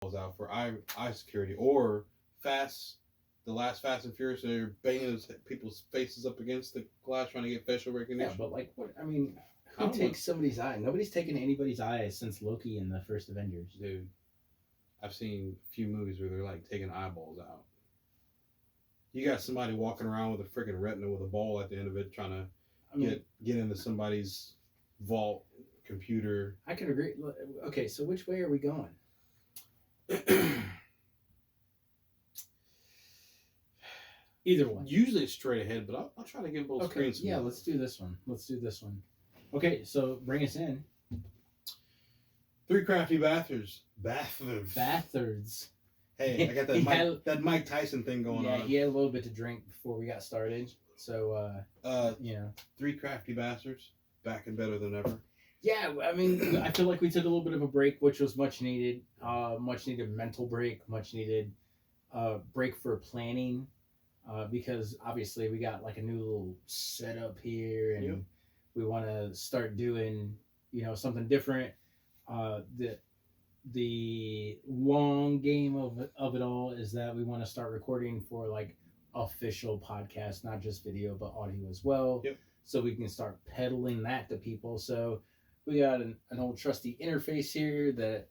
out for eye security, or the last Fast and Furious, they're banging people's faces up against the glass trying to get facial Yeah, recognition. but like, what? I mean, I who don't want, takes somebody's eye? Nobody's taken anybody's eye since Loki in the first Avengers. dude. I've seen a few movies where they're like taking eyeballs out. You got somebody walking around with a freaking retina with a ball at the end of it, trying to I mean, get into somebody's vault computer. I can agree. Okay, so which way are we going? Either one. Usually it's straight ahead, but I'll try to give both Okay, screens some yeah, love. let's do this one. Let's do this one. Okay, so bring us in. Three crafty bathrooms. Bathrooms. Bathards. Hey, I got that He Mike, had- that Mike Tyson thing going Yeah, on. he had a little bit to drink before we got started. So, you know. Three crafty bastards. Back and better than ever. Yeah, I mean, I feel like we took a little bit of a break, which was much needed. Much needed mental break, much needed break for planning. Because obviously we got like a new little setup here, and Yep. we want to start doing, something different. The long game of it all is that we want to start recording for like official podcasts, not just video but audio as well. Yep. So we can start peddling that to people. So we got an old trusty interface here that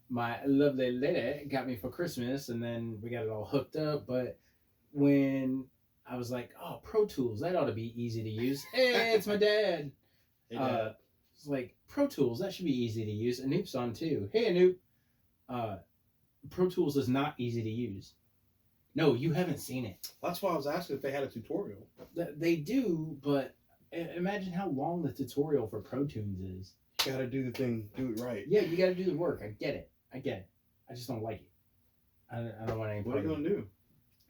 my lovely lady got me for Christmas, and then we got it all hooked up. But when I was like, oh, Pro Tools, that ought to be easy to use. Hey, it's my dad. Hey, Dad. It's like, Pro Tools, that should be easy to use. Anoop's on too. Hey, Anoop. Pro Tools is not easy to use. No, you haven't seen it. That's why I was asking if they had a tutorial. They do, but imagine how long the tutorial for Pro Tunes is. You gotta do the thing, do it right. Yeah, you got to do the work. I get it. I just don't like it. I don't want any What part are you of it. gonna do?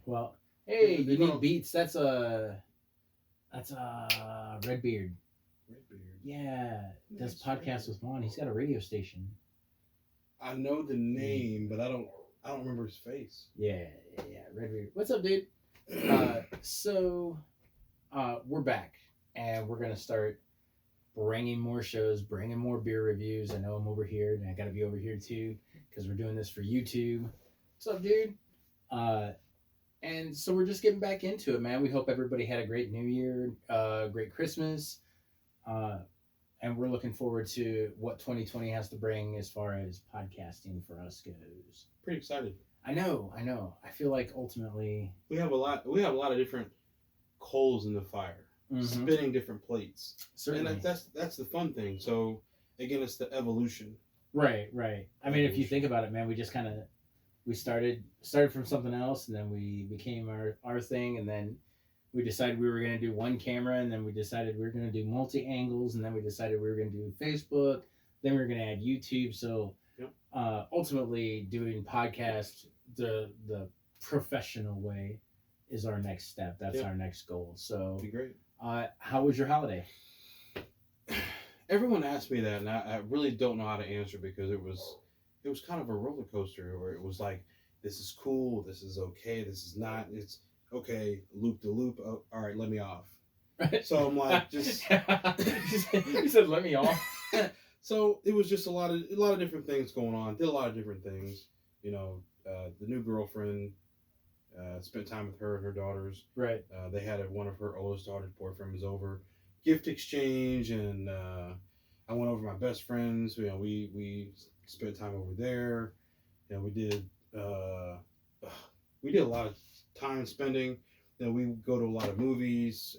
Well, hey, They're you gonna- need beats. That's a Redbeard. Redbeard. Yeah, does Nice, podcasts with Juan. He's got a radio station. I know the name, but I don't remember his face. Yeah, Redbeard. What's up, dude? So we're back, and we're gonna start bringing more shows, bringing more beer reviews. I know I'm over here, and I gotta be over here too, because we're doing this for YouTube. What's up, dude? And so we're just getting back into it, man. We hope everybody had a great New Year, great Christmas, and we're looking forward to what 2020 has to bring as far as podcasting for us goes. Pretty excited. I know. I feel like ultimately, We have a lot of different coals in the fire, spinning different plates. certainly. And that's the fun thing. So again, it's the evolution. Right. I mean, if you think about it, man, we just kind of we started from something else, and then we became our thing, and then we decided we were going to do one camera, and then we decided we were going to do multi angles, and then we decided we were going to do Facebook, then we were going to add YouTube. So Yep. Ultimately, doing podcasts the professional way is our next step. That's Yep. our next goal. So, It'd be great. how was your holiday? Everyone asked me that, and I really don't know how to answer because it was kind of a roller coaster, where it was like, this is cool, this is okay, this is not. It's okay, loop to loop. Oh, all right, let me off. So I'm like, just. You said let me off. So it was just a lot of different things going on. Did a lot of different things. The new girlfriend. Spent time with her and her daughters. Right. They had one of her oldest daughter's boyfriend was over. Gift exchange, and I went over to my best friends. We spent time over there. We did a lot of time spending. We go to a lot of movies.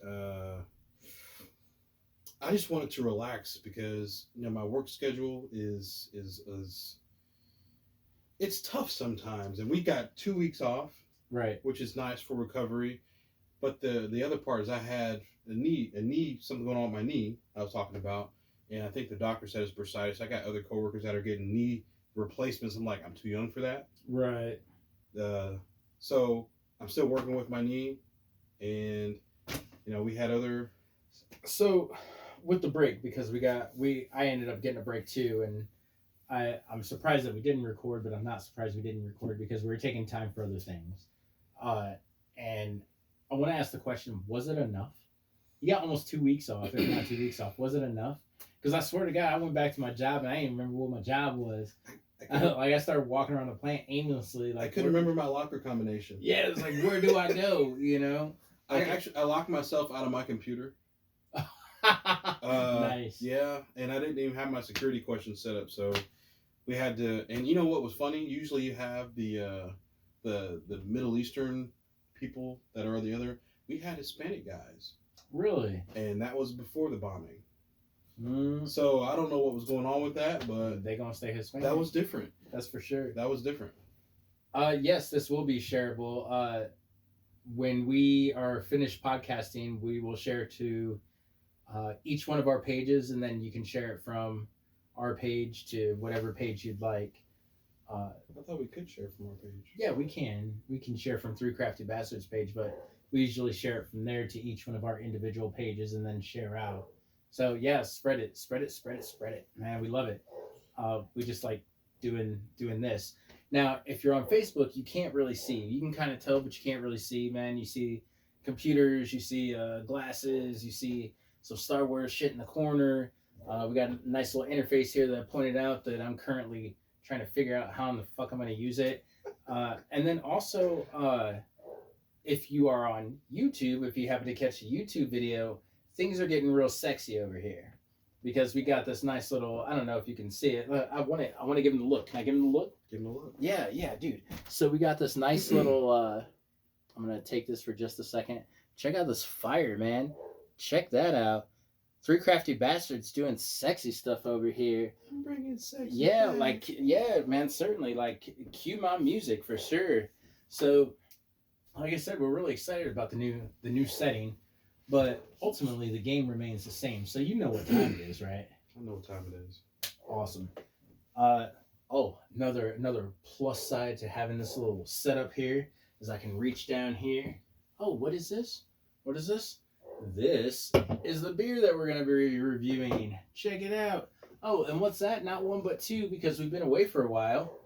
I just wanted to relax because my work schedule is it's tough sometimes, and we got 2 weeks off, Right. which is nice for recovery. But the other part is I had something going on with my knee I was talking about, and I think the doctor said it's bursitis. I got other coworkers that are getting knee replacements. I'm like, I'm too young for that. Right. So I'm still working with my knee, and we had other. So with the break, because I ended up getting a break too, and I'm surprised that we didn't record, but I'm not surprised we didn't record because we were taking time for other things. And I want to ask the question, was it enough? You got almost 2 weeks off, if not 2 weeks off. Was it enough? Because I swear to God, I went back to my job and I didn't remember what my job was. I started walking around the plant aimlessly. Like I couldn't remember my locker combination. Yeah, it's like, where do I go? You know. I locked myself out of my computer. Nice. Yeah, and I didn't even have my security questions set up, so we had to. And you know what was funny? Usually you have the Middle Eastern people that are the other. We had Hispanic guys. Really? And that was before the bombing. Mm. So I don't know what was going on with that, but they gonna stay Hispanic. That was different. That's for sure. That was different. Yes, this will be shareable. When we are finished podcasting, we will share to each one of our pages, and then you can share it from our page to whatever page you'd like. I thought we could share from our page. Yeah, we can. We can share from Three Crafty Bastards page, but we usually share it from there to each one of our individual pages and then share out. So yeah, spread it. Man, we love it. We just like doing this. Now, if you're on Facebook, you can't really see. You can kind of tell, but you can't really see, man. You see computers, you see glasses, you see some Star Wars shit in the corner. We got a nice little interface here that I pointed out that I'm currently trying to figure out how in the fuck I'm going to use it. And then also, if you are on YouTube, if you happen to catch a YouTube video, things are getting real sexy over here. Because we got this nice little, I don't know if you can see it. I want to give him the look. Can I give him the look? Give him a look. Yeah, dude. So we got this nice little, I'm going to take this for just a second. Check out this fire, man. Check that out. Three Crafty Bastards doing sexy stuff over here. I'm bringing sexy. Yeah, back. yeah, man, certainly. Like, cue my music for sure. So, like I said, we're really excited about the new setting. But ultimately, the game remains the same. So you know what time it is, right? I know what time it is. Awesome. Another plus side to having this little setup here is I can reach down here. Oh, what is this? What is this? This is the beer that we're going to be reviewing. Check it out. Oh, and what's that? Not one, but two, because we've been away for a while.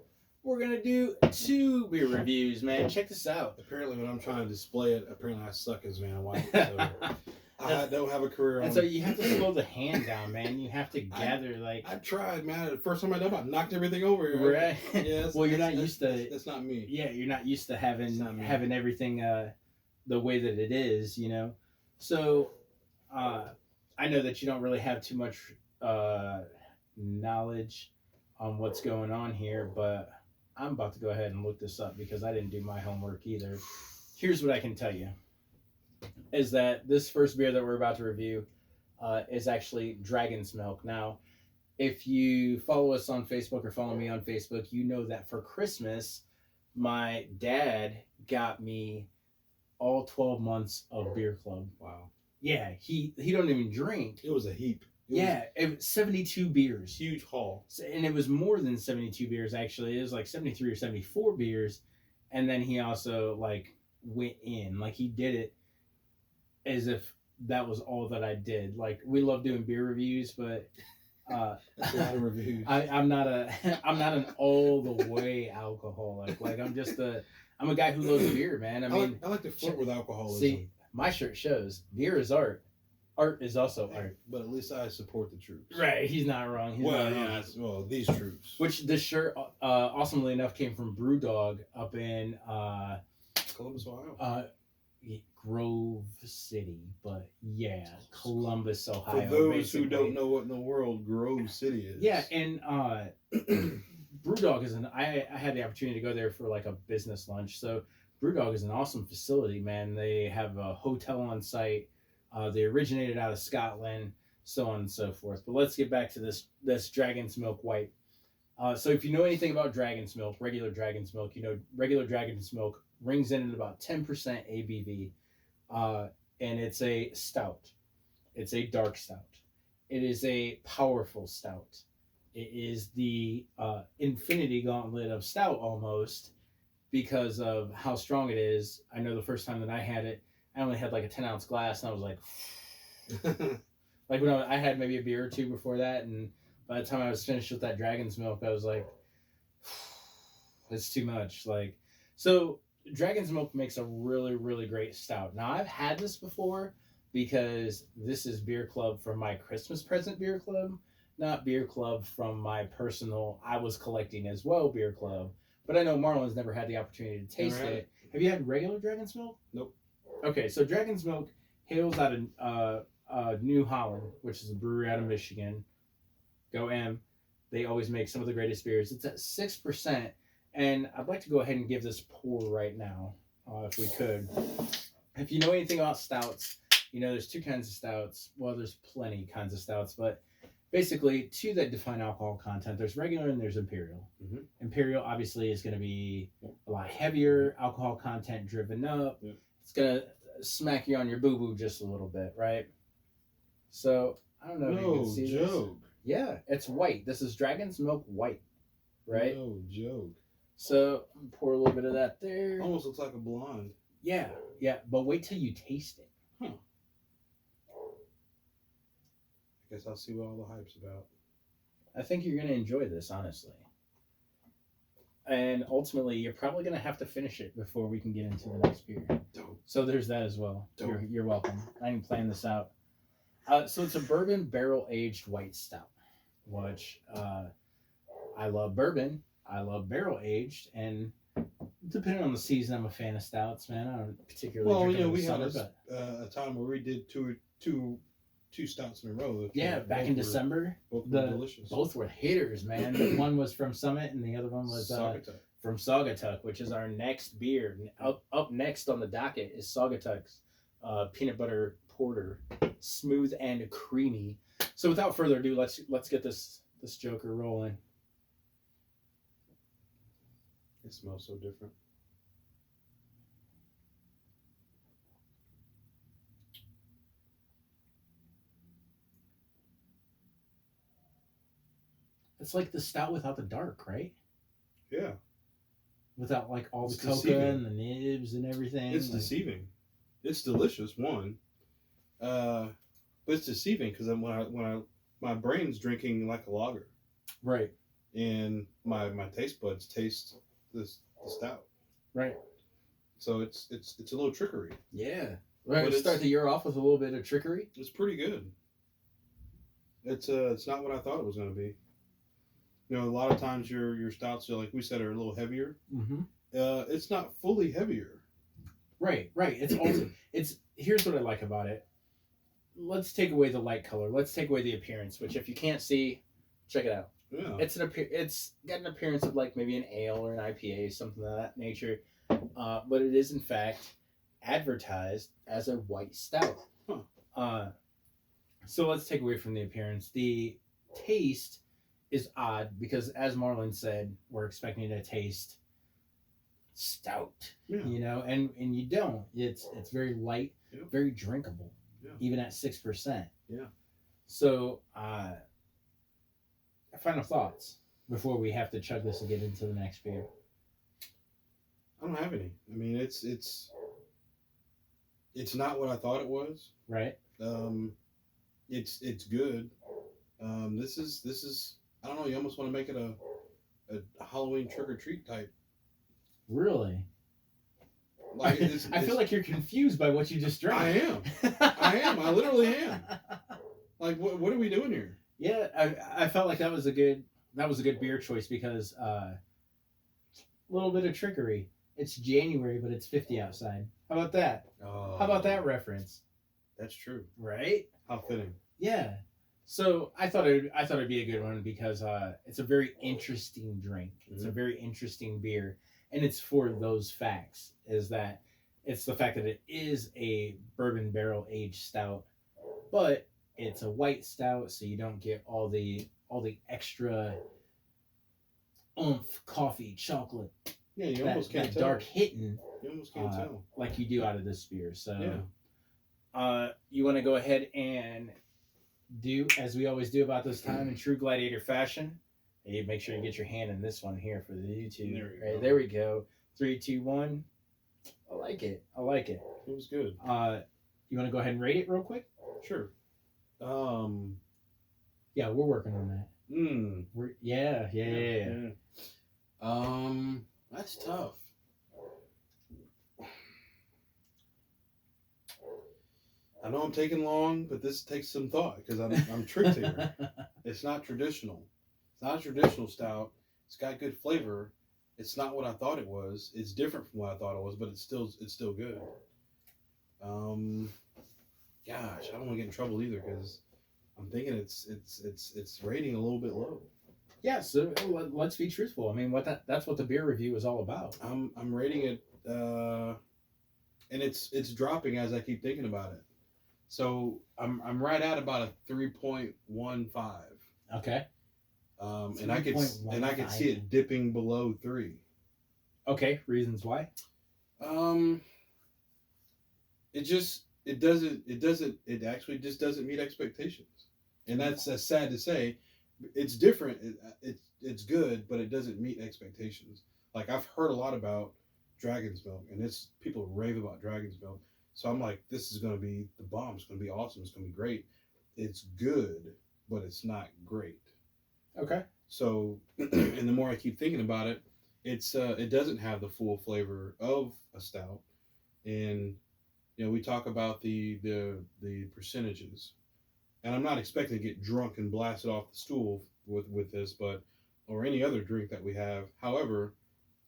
We're going to do 2 beer reviews, man. Check this out. Apparently, when I'm trying to display it, apparently I suck as Van White. So I don't have a career on. And so you have to slow the hand down, man. You have to gather, I tried, man. The first time I done it, I knocked everything over here. Right? Yeah, well, you're not used to... That's not me. Yeah, you're not used to having everything the way that it is, you know? So, I know that you don't really have too much knowledge on what's going on here, but I'm about to go ahead and look this up because I didn't do my homework either. Here's what I can tell you, is that this first beer that we're about to review is actually Dragon's Milk. Now, if you follow us on Facebook or follow me on Facebook, you know that for Christmas, my dad got me all 12 months of Beer Club. Wow. Yeah, he don't even drink. It was a heap. It was 72 beers. Huge haul. And it was more than 72 beers, actually. It was like 73 or 74 beers. And then he also, like, went in. Like, he did it as if that was all that I did. Like, we love doing beer reviews, but... That's a lot of reviews. I'm not an all the way alcoholic. Like, I'm a guy who loves beer, man. I like to flirt with alcoholism. See, my shirt shows beer is art. Art is also art. But at least I support the troops. Right, he's not wrong. These troops. Which this shirt, awesomely enough, came from Brewdog up in Columbus, Ohio. Grove City, but yeah, Columbus, Ohio. For those who don't know what in the world Grove City is. Yeah, and Brewdog is I had the opportunity to go there for like a business lunch. So Brewdog is an awesome facility, man. They have a hotel on site. They originated out of Scotland, so on and so forth. But let's get back to this Dragon's Milk White. So if you know anything about Dragon's Milk, regular Dragon's Milk, you know regular Dragon's Milk rings in at about 10% ABV. And it's a stout. It's a dark stout. It is a powerful stout. It is the Infinity Gauntlet of stout almost because of how strong it is. I know the first time that I had it, I only had like a 10-ounce glass, and I was like, like when I had maybe a beer or two before that, and by the time I was finished with that Dragon's Milk, I was like, it's too much. Like, so Dragon's Milk makes a really, really great stout. Now, I've had this before because this is Beer Club from my Christmas present Beer Club, not beer club from my personal, I was collecting as well beer club, but I know Marlon's never had the opportunity to taste Never had it. Have you had regular Dragon's Milk? Nope. Okay, so Dragon's Milk hails out of New Holland, which is a brewery out of Michigan. Go M. They always make some of the greatest beers. It's at 6%, and I'd like to go ahead and give this pour right now, if we could. If you know anything about stouts, you know there's two kinds of stouts. Well, there's plenty kinds of stouts, but basically two that define alcohol content. There's regular and there's imperial. Mm-hmm. Imperial obviously is going to be a lot heavier, alcohol content driven up. Yep. It's going to smack you on your boo-boo just a little bit, right? So, I don't know if you can see joke. This. Yeah, it's white. This is Dragon's Milk White, right? No joke. So, pour a little bit of that there. Almost looks like a blonde. Yeah, but wait till you taste it. Huh. I guess I'll see what all the hype's about. I think you're going to enjoy this, honestly. And ultimately, you're probably going to have to finish it before we can get into the next beer. Dope. So there's that as well. You're welcome. I didn't plan this out. So it's a bourbon barrel-aged white stout, which I love bourbon. I love barrel-aged, and depending on the season, I'm a fan of stouts, man. I don't particularly drink we summer, had a time where we did two stouts in a row. Yeah, back in December. Both were delicious. Both were hitters, man. One was from Summit, and the other one was from Saugatuck, which is our next beer. Up next on the docket is Saugatuck's peanut butter porter, smooth and creamy. So without further ado, let's get this joker rolling. It smells so different. It's like the stout without the dark, right? Yeah. Without like all the coca and the nibs and everything. It's deceiving. It's delicious, one. But it's deceiving because my brain's drinking like a lager. Right. And my taste buds taste the stout. Right. So it's a little trickery. Yeah. Right. Start the year off with a little bit of trickery. It's pretty good. It's not what I thought it was going to be. You know, a lot of times your stouts are, like we said, are a little heavier. Mm-hmm. It's not fully heavier. Right. It's also here's what I like about it. Let's take away the light color. Let's take away the appearance. Which, if you can't see, check it out. Yeah. It's got an appearance of like maybe an ale or an IPA, something of that nature. But it is in fact advertised as a white stout. Huh. So let's take away from the appearance. The taste is odd because, as Marlon said, we're expecting to taste stout, you know, and you don't. It's very light, very drinkable, even at 6%. Yeah. So, final thoughts before we have to chug this and get into the next beer. I don't have any. I mean, it's not what I thought it was. Right. It's good. This is I don't know. You almost want to make it a Halloween trick or treat type. Really? Like I feel like you're confused by what you just drank. I am. I literally am. Like, what are we doing here? Yeah, I felt like that was a good beer choice because a little bit of trickery. It's January, but it's 50 outside. How about that? Oh, how about that reference? That's true. Right? How fitting. Yeah. So I thought it'd be a good one because it's a very interesting drink. It's a very interesting beer, and it's for those facts. Is that it's the fact that it is a bourbon barrel aged stout, but it's a white stout, so you don't get all the extra oomph, coffee, chocolate. Yeah, you almost can't tell. Dark hitting. You almost can't tell like you do out of this beer. So, yeah. You want to go ahead and do as we always do about this time in true gladiator fashion. You make sure you get your hand in this one here for the YouTube. There we go. 3, 2, 1. I like it. It was good. You want to go ahead and rate it real quick? Sure. Yeah, we're working on that. Yeah. That's tough. I know I'm taking long, but this takes some thought because I'm tricked here. It's not traditional. It's not a traditional stout. It's got good flavor. It's not what I thought it was. It's different from what I thought it was, but it's still good. Um, Gosh, I don't want to get in trouble either because I'm thinking it's rating a little bit low. Yeah, so let's be truthful. I mean, that's what the beer review is all about. I'm rating it, and it's dropping as I keep thinking about it. So I'm right at about a 3.15. Okay. And I could see it dipping below 3. Okay, reasons why? It actually just doesn't meet expectations, and that's sad to say. It's different. It's good, but it doesn't meet expectations. Like I've heard a lot about Dragon's Milk, and it's people rave about Dragon's Milk. So I'm like, this is going to be the bomb. It's going to be awesome. It's going to be great. It's good, but it's not great. Okay. So, and the more I keep thinking about it, it doesn't have the full flavor of a stout. And we talk about the percentages, and I'm not expecting to get drunk and blast it off the stool with this, but or any other drink that we have. However,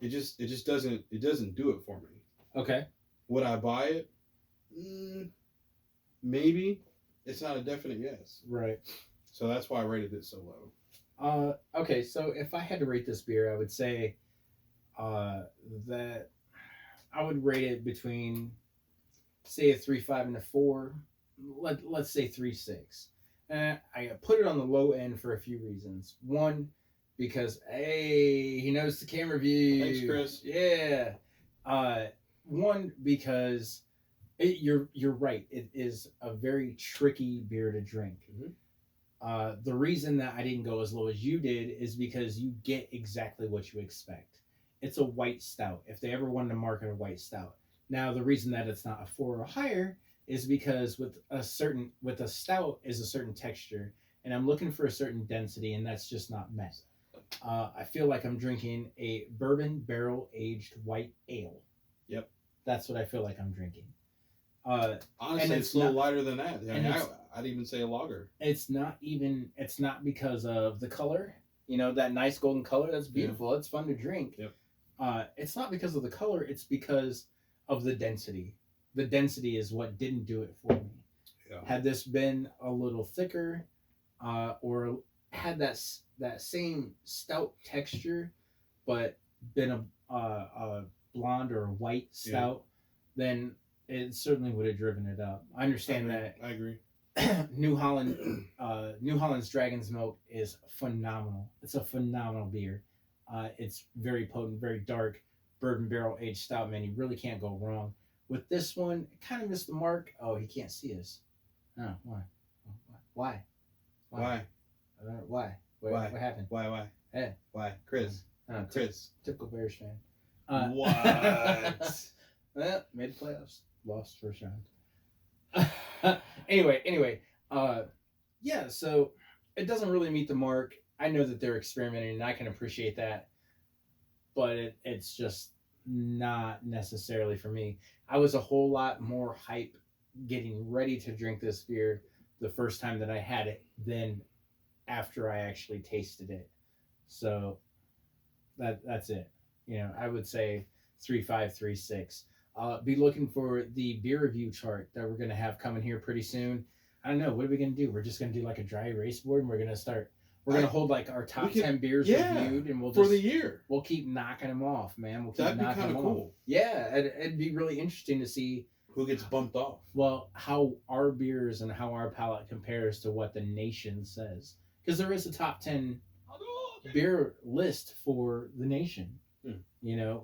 it just doesn't do it for me. Okay. Would I buy it? Maybe. It's not a definite yes. Right. So that's why I rated it so low. Okay, so if I had to rate this beer, I would say that I would rate it between, say, a 3.5 and a 4. Let's say 3.6. And I put it on the low end for a few reasons. One, because hey, he knows the camera view. Thanks, Chris. Yeah. One, because you're right. It is a very tricky beer to drink. Mm-hmm. The reason that I didn't go as low as you did is because you get exactly what you expect. It's a white stout. If they ever wanted to market a white stout. Now, the reason that it's not a 4 or higher is because with a stout is a certain texture, and I'm looking for a certain density, and that's just not met. I feel like I'm drinking a bourbon barrel aged white ale. Yep. That's what I feel like I'm drinking. Honestly, it's a little lighter than that. I'd even say a lager. It's not because of the color. That nice golden color. That's beautiful. It's fun to drink. Yep. It's not because of the color. It's because of the density. The density is what didn't do it for me. Yeah. Had this been a little thicker, or had that same stout texture, but been a blonde or a white stout, then it certainly would have driven it up. I understand that. I agree. New Holland's Dragon's Milk is phenomenal. It's a phenomenal beer. It's very potent, very dark, bourbon barrel aged stout. Man, you really can't go wrong. With this one, it kind of missed the mark. Oh, he can't see us. Oh, why? Why? Why? Why? What happened? Why? Hey. Why? Chris. Chris. Typical Bears fan. What? Well, made the playoffs. Lost first round. Anyway. Yeah, so it doesn't really meet the mark. I know that they're experimenting, and I can appreciate that. But it's just not necessarily for me. I was a whole lot more hype getting ready to drink this beer the first time that I had it than after I actually tasted it. So that's it. I would say 3.5, 3.6. Be looking for the beer review chart that we're going to have coming here pretty soon. I don't know. What are we going to do? We're just going to do like a dry erase board, and we're going to hold like our top 10 beers reviewed, and for the year. We'll keep knocking them off, man. We'll keep That'd be knocking kind them of cool. off. Yeah, it'd be really interesting to see who gets bumped off. Well, how our beers and how our palate compares to what the nation says, because there is a top 10 beer list for the nation.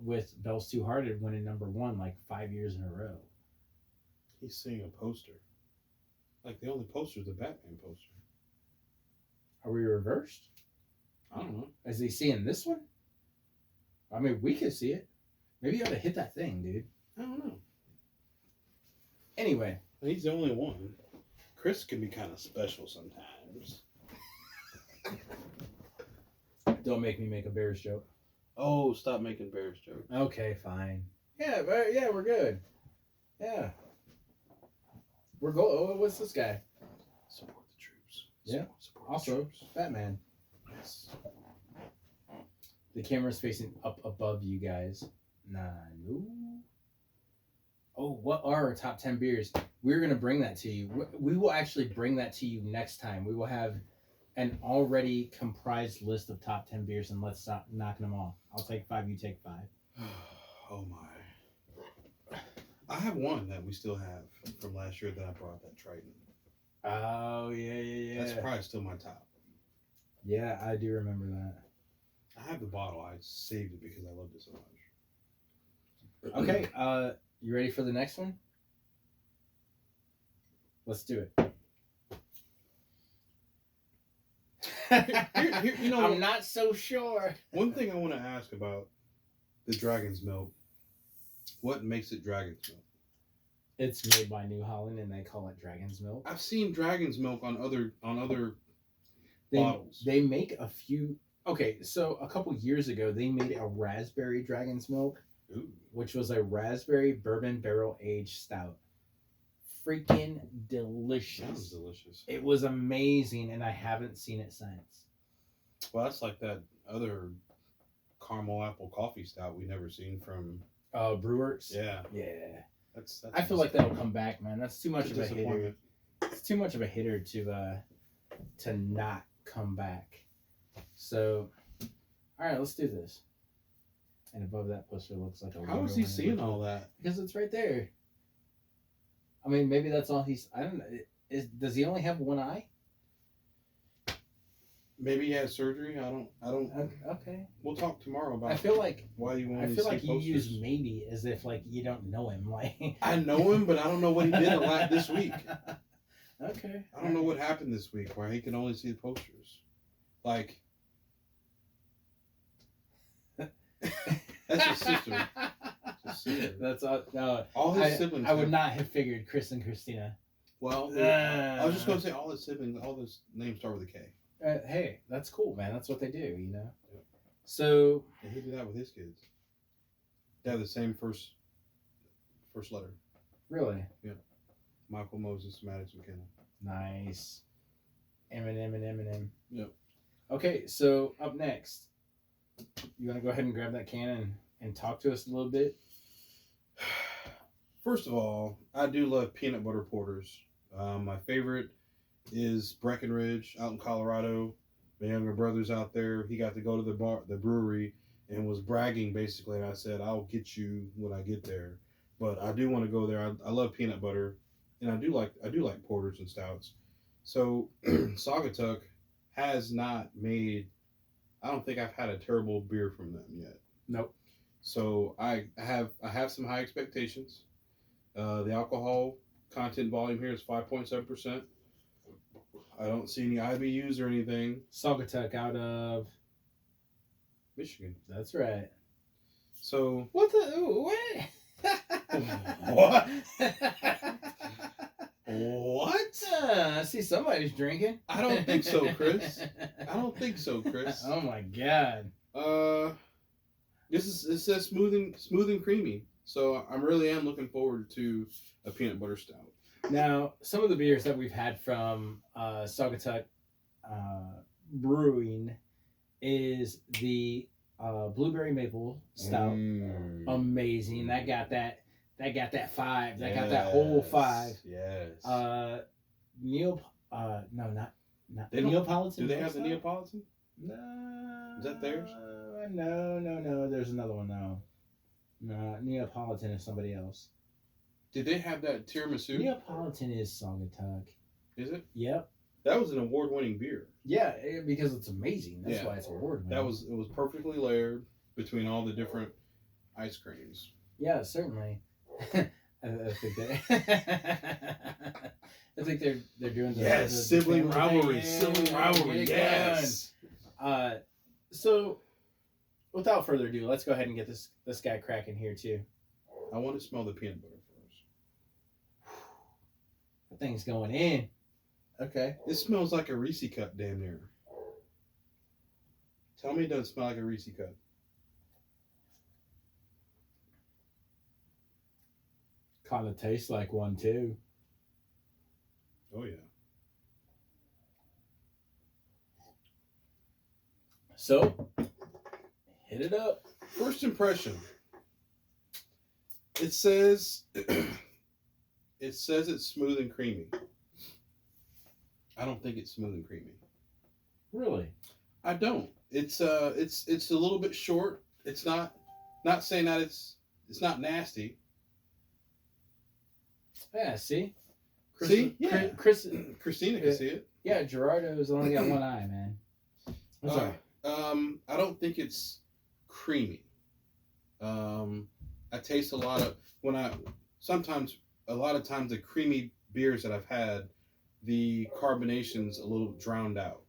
With Bell's Two Hearted winning number 1 like 5 years in a row. He's seeing a poster. Like the only poster is the Batman poster. Are we reversed? I don't know. Is he seeing this one? I mean, we could see it. Maybe you ought to hit that thing, dude. I don't know. Anyway. He's the only one. Chris can be kind of special sometimes. Don't make me make a Bears joke. Oh, stop making Bears jokes. Okay, fine. Yeah, we're good. Yeah. We're gold. Oh, what's this guy? Support the troops. Yeah. Support the Also, troops. Batman. Yes. The camera's facing up above you guys. No. Oh, what are our top 10 beers? We're going to bring that to you. We will actually bring that to you next time. We will have an already comprised list of top 10 beers, and let's stop knocking them off. I'll take 5, you take 5. Oh my. I have one that we still have from last year that I brought, that Triton. Oh, yeah. That's probably still my top. Yeah, I do remember that. I have the bottle. I saved it because I loved it so much. Okay, you ready for the next one? Let's do it. Here, you know, I'm not so sure. One thing I want to ask about the Dragon's Milk. What makes it Dragon's Milk? It's made by New Holland, and they call it Dragon's Milk. I've seen Dragon's Milk on other bottles. They make a few. Okay, so a couple years ago, they made a raspberry Dragon's Milk, Ooh. which was a raspberry bourbon barrel aged stout. Freaking delicious! Sounds delicious. It was amazing, and I haven't seen it since. Well, that's like that other caramel apple coffee stout we never seen from. Brewworks. Yeah. That's I feel like that'll come back, man. That's too much of a hitter. disappointment. It's too much of a hitter to not come back. So, all right, let's do this. And above that poster looks like a. How is he seeing all that? Because it's right there. I mean, maybe that's all he's. I don't know. Does he only have one eye? Maybe he has surgery. I don't. Okay. We'll talk tomorrow about. I feel like why you want. I to feel see like you posters. use maybe as if like you don't know him. Like I know him, but I don't know what he did this week. Okay. I don't know what happened this week where he can only see the posters. Like. That's his sister. That's all. No, All his siblings. I would not have figured Chris and Christina. Well, I was just going to say all his siblings, all his names start with a K. Hey, that's cool, man. That's what they do, you know. Yep. So. And he did that with his kids. They have the same first letter. Really. Yeah. Michael Moses, Maddox McKenna. Nice. Eminem. Yep. Okay, so up next, you want to go ahead and grab that can and talk to us a little bit? First of all, I do love peanut butter porters. My favorite is Breckenridge out in Colorado. My younger brother's out there. He got to go to the brewery, and was bragging basically. And I said, "I'll get you when I get there." But I do want to go there. I love peanut butter, and I do like porters and stouts. So Saugatuck has not made. I don't think I've had a terrible beer from them yet. Nope. So I have some high expectations. The alcohol content volume here is 5.7%. I don't see any IBUs or anything. Saugatuck out of Michigan. That's right. So What the what? What? What? I see somebody's drinking. I don't think so, Chris. I don't think so, Chris. Oh my god. It says smooth and creamy. So I really am looking forward to a peanut butter stout. Now, some of the beers that we've had from Saugatuck Brewing is the blueberry maple stout. Amazing. That got that 5. That got that whole 5. Yes. Not They don't- Neapolitan. Do they have the Neapolitan? No. Is that theirs? No. There's another one now. No, Neapolitan is somebody else. Did they have that tiramisu? Neapolitan is Saugatuck. Is it? Yep. That was an award-winning beer. Yeah, because it's amazing. That's Yeah. why it's award-winning. It was perfectly layered between all the different ice creams. Yeah, certainly. I think they. I think they're doing the sibling family rivalry. thing. Sibling rivalry. Get it Yes. going. So, without further ado, let's go ahead and get this guy cracking here too. I want to smell the peanut butter first. That thing's going in. Okay. It smells like a Reese cup, damn near. Tell me it doesn't smell like a Reese cup. Kind of tastes like one too. Oh yeah. So, hit it up. First impression. It says it's smooth and creamy. I don't think it's smooth and creamy. Really? I don't. It's a little bit short. It's not saying that it's not nasty. Yeah, see? See? Yeah. Christina can see it. Yeah, Gerardo's only got one eye, man. That's all right. I don't think it's creamy. I taste a lot of a lot of times the creamy beers that I've had, the carbonation's a little drowned out.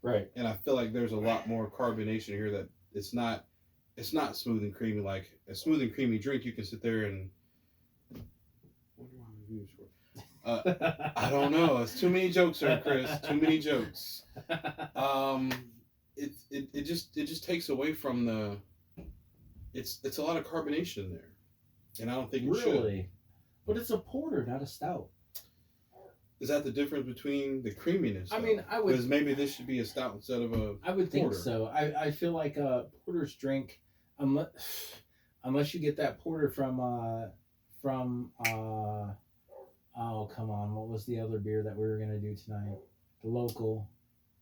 Right. And I feel like there's a lot more carbonation here that it's not smooth and creamy. Like a smooth and creamy drink, you can sit there and what do I use for? I don't know. It's too many jokes there, Chris. Too many jokes. It just takes away from the. It's a lot of carbonation in there, and I don't think it should. Really? But it's a porter, not a stout. Is that the difference between the creaminess? I mean, I would. Because maybe this should be a stout instead of a. I would think porter. so. I feel like porters drink, unless you get that porter from oh come on, what was the other beer that we were gonna do tonight? The local.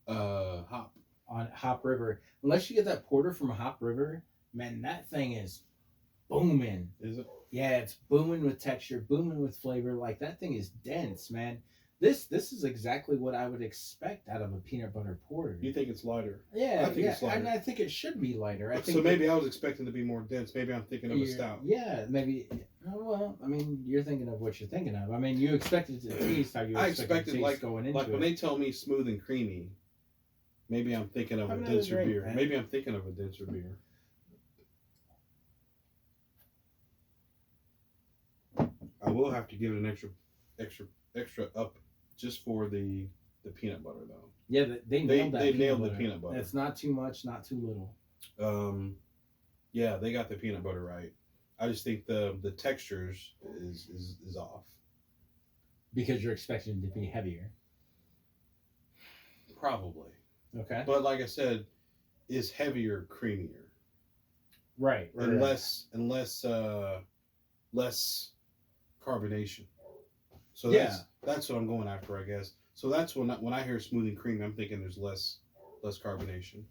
Hop. On Hop River. Unless you get that porter from Hop River, man, that thing is booming. Is it? Yeah, it's booming with texture, booming with flavor. Like that thing is dense, man. This is exactly what I would expect out of a peanut butter porter. You think it's lighter? Yeah, I think it's lighter. and I think it should be lighter. I think so maybe I was expecting to be more dense. Maybe I'm thinking of a stout. Yeah, maybe. Oh, well, I mean, you're thinking of what you're thinking of. I mean, you expected to taste how you expected to taste going into like when they tell me smooth and creamy. Maybe I'm thinking of a denser beer. Man. Maybe I'm thinking of a denser beer. I will have to give it an extra up just for the peanut butter though. Yeah, they nailed that. They nailed the peanut butter. It's not too much, not too little. Yeah, they got the peanut butter right. I just think the textures is off. Because you're expecting it to be heavier. Probably. Okay. But like I said, is heavier, creamier. Right. And less carbonation. So that's what I'm going after, I guess. So that's when I hear smooth and creamy, I'm thinking there's less carbonation.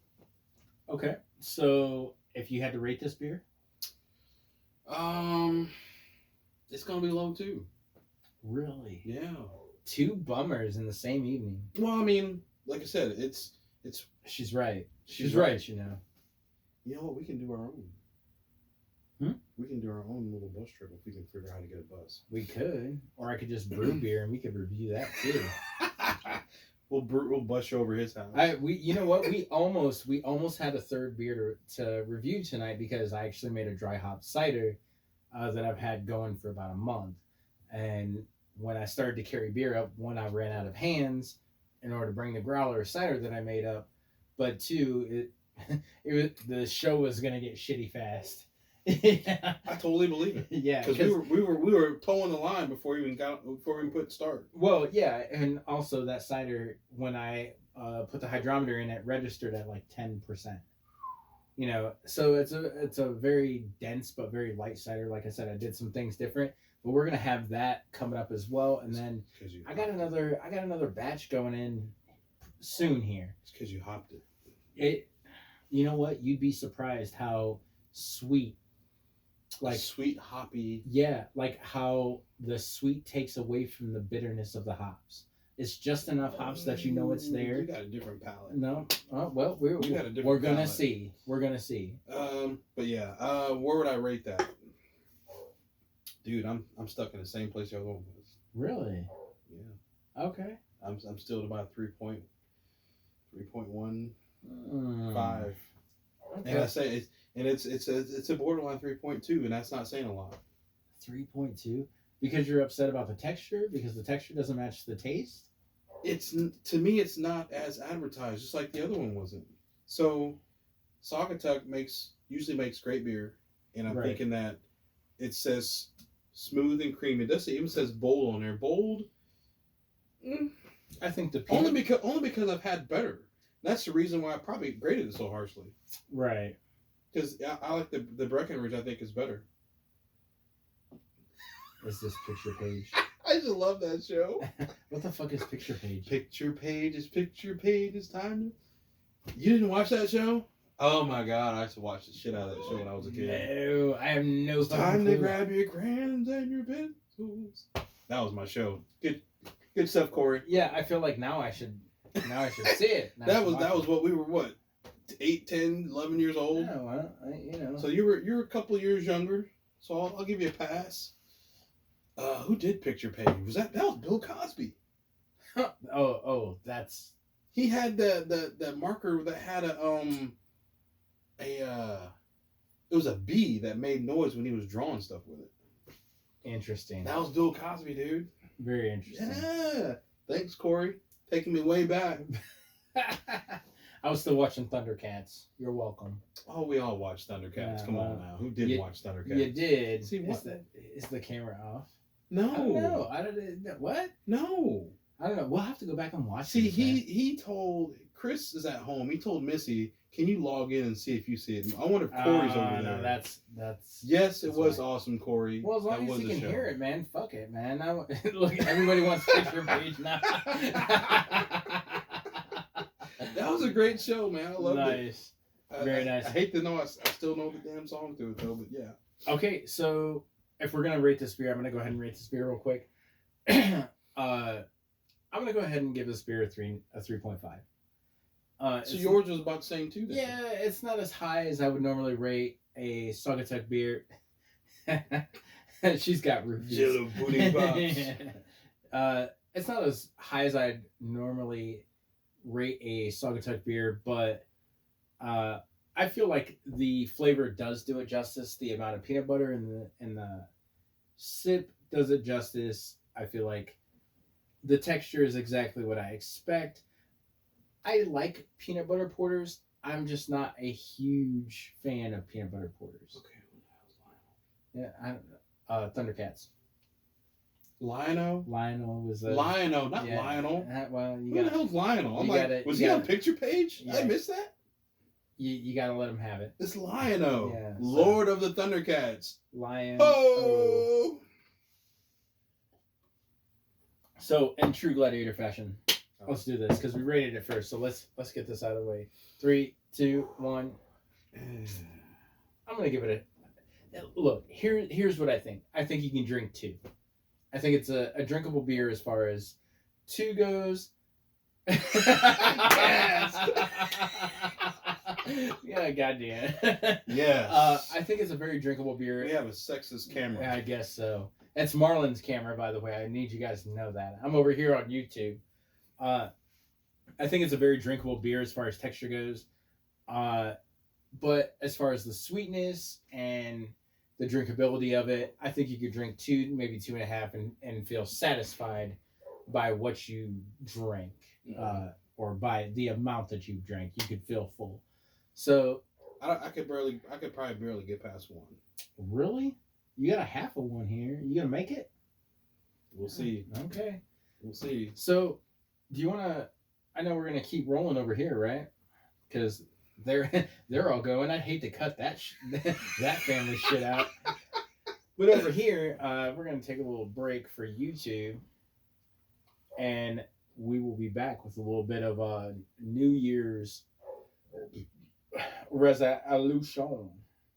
Okay. So if you had to rate this beer, it's gonna be low too. Really? Yeah. 2 bummers in the same evening. Well, I mean, like I said, it's. She's right. She's right. You know. You know what? We can do our own. We can do our own little bus trip if we can figure out how to get a bus. We could, or I could just brew beer and we could review that too. We'll bus you over his house. You know what? We almost had a third beer to review tonight because I actually made a dry hop cider that I've had going for about a month, and when I started to carry beer up, one, I ran out of hands in order to bring the growler of cider that I made up, but 2, the show was gonna get shitty fast. Yeah. I totally believe it. Yeah, because we were towing the line before we even put start. Well, yeah, and also that cider, when I put the hydrometer in, it registered at like 10%. You know, so it's a very dense but very light cider. Like I said, I did some things different, but we're gonna have that coming up as well. And then I got another batch going in soon here. It's because you hopped it. You know what? You'd be surprised how sweet. Like sweet hoppy. Yeah, like how the sweet takes away from the bitterness of the hops. It's just enough hops that you know it's there. You got a different palate. No, oh well, we're gonna palate. see. We're gonna see. But yeah, where would I rate that? Dude, I'm stuck in the same place the other one was. Really? Yeah. Okay. I'm still at about 3.15. Okay. And I say it's a borderline 3.2, and that's not saying a lot. 3.2 because you're upset about the texture because the texture doesn't match the taste. To me, it's not as advertised, just like the other one wasn't. So, Saugatuck usually makes great beer, and I'm thinking that it says smooth and creamy. It even says bold on there. Bold. Mm, I think the only because I've had better. That's the reason why I probably graded it so harshly. Right. Because I like the Breckenridge. I think is better. Is this picture page? I just love that show. What the fuck is picture page? Picture page is picture page. It's time. You didn't watch that show? Oh my god! I used to watch the shit out of that show when I was a kid. No, I have no. It's time to grab your crayons and your pencils. That was my show. Good stuff, Corey. Yeah, I feel like now I should see it. That was what we were 8, 10, 11 years old. Yeah, well, So you're a couple years younger. So I'll give you a pass. Who did picture page? That was Bill Cosby. Oh, that's. He had the marker that had it was a bee that made noise when he was drawing stuff with it. Interesting. That was Bill Cosby, dude. Very interesting. Yeah. Thanks, Corey. Taking me way back. I was still watching Thundercats. You're welcome. Oh, we all watched Thundercats. Come on now. Who didn't watch Thundercats? You did. See, what? Is the camera off? No. I don't know. I don't. What? No. I don't know. We'll have to go back and watch. See, this, he told Chris is at home. He told Missy, "Can you log in and see if you see it?" I wonder if Corey's over there. No, that's. Yes, it was right. Awesome, Corey. Well, as long that as you can show. hear it, man. Fuck it, man. Look, everybody wants picture page now. That was a great show, man. I loved it. Nice. Very nice. I hate to know I still know the damn song to it though, but yeah. Okay, so if we're gonna rate this beer, I'm gonna go ahead and rate this beer real quick. I'm gonna go ahead and give this beer a 3.5. So yours was about the same too. Then. Yeah, it's not as high as I would normally rate a Saugatuck beer. She's got roofies. Jello booty pops. It's not as high as I'd normally rate a Saugatuck beer, but I feel like the flavor does do it justice. The amount of peanut butter in the sip does it justice. I feel like the texture is exactly what I expect. I like peanut butter porters. I'm just not a huge fan of peanut butter porters. Okay, Yeah, I don't know. Thundercats. Lionel Was a Lionel, not Lionel. Well, Who the hell's Lionel? I'm like, was he on picture page? Yeah. I missed that. You gotta let him have it. It's Lionel, Yeah, so- Lord of the Thundercats. Lion. Oh. So in true gladiator fashion, let's do this because we rated it first. So let's get this out of the way. 3, 2, 1. I'm gonna give it a look. Here's what I think. I think you can drink 2. I think it's a drinkable beer as far as 2 goes. Yes. Yeah, goddamn. Yes. I think it's a very drinkable beer. We have a sexist camera. I guess so. It's Marlon's camera, by the way. I need you guys to know that. I'm over here on YouTube. I think it's a very drinkable beer as far as texture goes. But as far as the sweetness and the drinkability of it, I think you could drink 2, maybe 2.5, and feel satisfied by what you drank, or by the amount that you drank. You could feel full. So I could probably barely get past 1. really, you got a half of one here. You gonna make it? We'll see. Okay. We'll see. So, do you want to? I know we're gonna keep rolling over here, right? Because they're all going. I'd hate to cut that that family shit out. But over here, we're gonna take a little break for YouTube, and we will be back with a little bit of New Year's resolution.